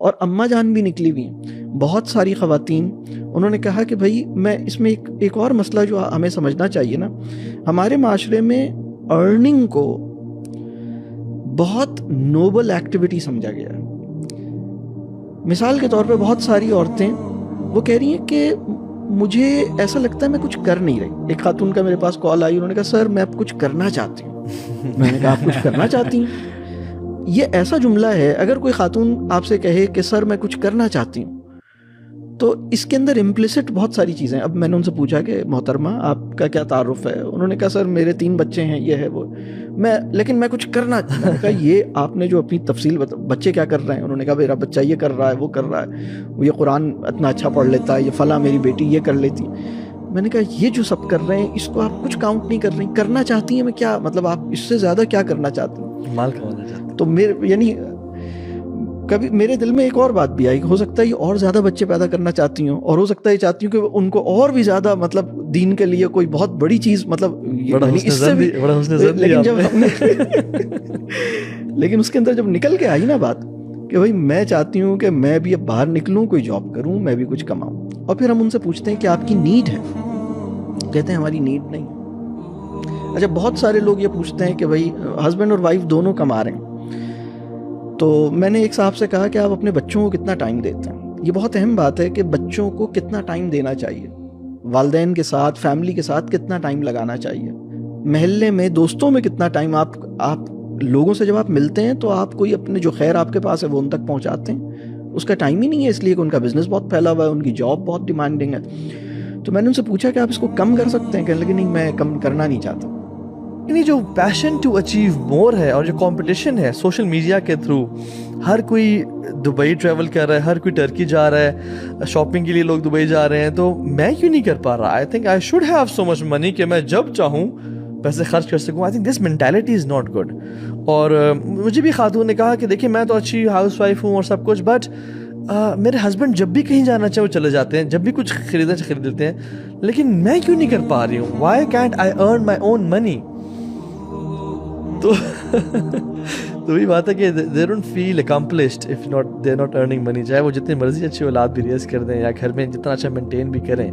اور اماں جان بھی نکلی ہوئی ہیں بہت ساری خواتین. انہوں نے کہا کہ بھائی میں اس میں ایک اور مسئلہ جو ہمیں سمجھنا چاہیے نا, ہمارے معاشرے میں ارننگ کو بہت نوبل ایکٹیویٹی سمجھا گیا ہے. مثال کے طور پہ بہت ساری عورتیں وہ کہہ رہی ہیں کہ مجھے ایسا لگتا ہے میں کچھ کر نہیں رہی. ایک خاتون کا میرے پاس کال آئی, انہوں نے کہا سر میں اب کچھ کرنا چاہتی ہوں. میں نے کہا آپ کچھ کرنا چاہتی ہیں؟ یہ ایسا جملہ ہے, اگر کوئی خاتون آپ سے کہے کہ سر میں کچھ کرنا چاہتی ہوں, تو اس کے اندر امپلیسٹ بہت ساری چیزیں. اب میں نے ان سے پوچھا کہ محترمہ آپ کا کیا تعارف ہے؟ انہوں نے کہا سر میرے 3 بچے ہیں, یہ ہے وہ, لیکن میں کچھ کرنا. میں نے کہا یہ آپ نے جو اپنی تفصیل بچے کیا کر رہے ہیں؟ انہوں نے کہا میرا بچہ یہ کر رہا ہے, وہ کر رہا ہے, یہ قرآن اتنا اچھا پڑھ لیتا ہے, یہ فلاں میری بیٹی یہ کر لیتی. میں نے کہا یہ جو سب کر رہے ہیں اس کو آپ کچھ کاؤنٹ نہیں کر رہی. کرنا چاہتی ہیں میں کیا مطلب, آپ اس سے زیادہ کیا کرنا چاہتی ہیں؟ مال کمانا چاہتی ہیں. تو یعنی کبھی میرے دل میں ایک اور بات بھی آئی کہ ہو سکتا ہے یہ اور زیادہ بچے پیدا کرنا چاہتی ہوں, اور ہو سکتا ہے چاہتی ہوں کہ ان کو اور بھی زیادہ مطلب دین کے لیے کوئی بہت بڑی چیز مطلب اس سے بھی. لیکن اس کے اندر جب نکل کے آئی نا بات کہ بھائی میں چاہتی ہوں کہ میں بھی اب باہر نکلوں, کوئی جاب کروں, میں بھی کچھ کماؤں. اور پھر ہم ان سے پوچھتے ہیں کہ آپ کی نیڈ ہے؟ کہتے ہیں ہماری نیڈ نہیں. اچھا بہت سارے لوگ یہ پوچھتے ہیں کہ بھائی ہسبینڈ اور وائف دونوں کما رہے ہیں, تو میں نے ایک صاحب سے کہا کہ آپ اپنے بچوں کو کتنا ٹائم دیتے ہیں؟ یہ بہت اہم بات ہے کہ بچوں کو کتنا ٹائم دینا چاہیے, والدین کے ساتھ, فیملی کے ساتھ کتنا ٹائم لگانا چاہیے, محلے میں, دوستوں میں کتنا ٹائم. آپ لوگوں سے جب آپ ملتے ہیں تو آپ کوئی اپنے جو خیر آپ کے پاس ہے وہ ان تک پہنچاتے ہیں. اس کا ٹائم ہی نہیں ہے, اس لیے کہ ان کا بزنس بہت پھیلا ہوا ہے, ان کی جاب بہت ڈیمانڈنگ ہے. تو میں نے ان سے پوچھا کہ آپ اس کو کم کر سکتے ہیں؟ کہنے لگے نہیں میں کم کرنا نہیں چاہتا. یعنی جو پیشن ٹو اچیو مور ہے اور جو کمپٹیشن ہے سوشل میڈیا کے تھرو, ہر کوئی دبئی ٹریول کر رہا ہے, ہر کوئی ٹرکی جا رہا ہے, شاپنگ کے لیے لوگ دبئی جا رہے ہیں, تو میں کیوں نہیں کر پا رہا؟ I think I should have so much money کہ میں جب چاہوں پیسے خرچ کر سکوں. I think this mentality is not good. اور مجھے بھی خاتون نے کہا کہ دیکھیں میں تو اچھی ہاؤس وائف ہوں اور سب کچھ, بٹ میرے ہسبینڈ جب بھی کہیں جانا چاہے وہ چلے جاتے ہیں, جب بھی کچھ خریدنا چاہے خرید لیتے ہیں, لیکن میں کیوں نہیں کر پا رہی ہوں؟ وائی کینٹ آئی ارن مائی اون منی؟ تو وہی بات ہے کہ they don't feel accomplished if they're not earning money. چاہے وہ جتنی مرضی اچھی اولاد بھی ریز کر دیں یا گھر میں جتنا اچھا مینٹین بھی کریں,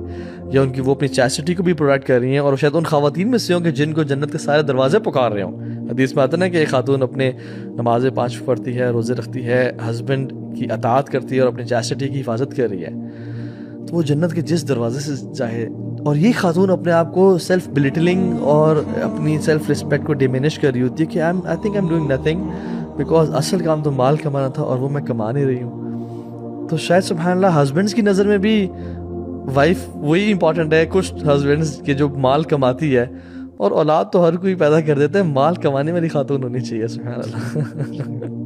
یا ان کی وہ اپنی چیسٹی کو بھی پرووائڈ کر رہی ہیں, اور شاید ان خواتین میں سے ہوں کہ جن کو جنت کے سارے دروازے پکار رہے ہوں. حدیث میں آتا ہے نا کہ ایک خاتون اپنے نمازیں 5 پڑھتی ہے, روزے رکھتی ہے, ہسبینڈ کی اطاعت کرتی ہے اور اپنی چیسٹی کی حفاظت کر رہی ہے, تو وہ جنت کے جس دروازے سے چاہے. اور یہ خاتون اپنے آپ کو سیلف بلیٹلنگ اور اپنی سیلف رسپیکٹ کو ڈیمینش کر رہی ہوتی ہے کہ آئی think I am doing nothing, because اصل کام تو مال کمانا تھا اور وہ میں کما نہیں رہی ہوں. تو شاید سبحان اللہ ہسبینڈس کی نظر میں بھی وائف وہی امپورٹنٹ ہے. کچھ ہسبینڈس کے جو مال کماتی ہے, اور اولاد تو ہر کوئی پیدا کر دیتا ہے, مال کمانے والی خاتون ہونی چاہیے. سبحان اللہ.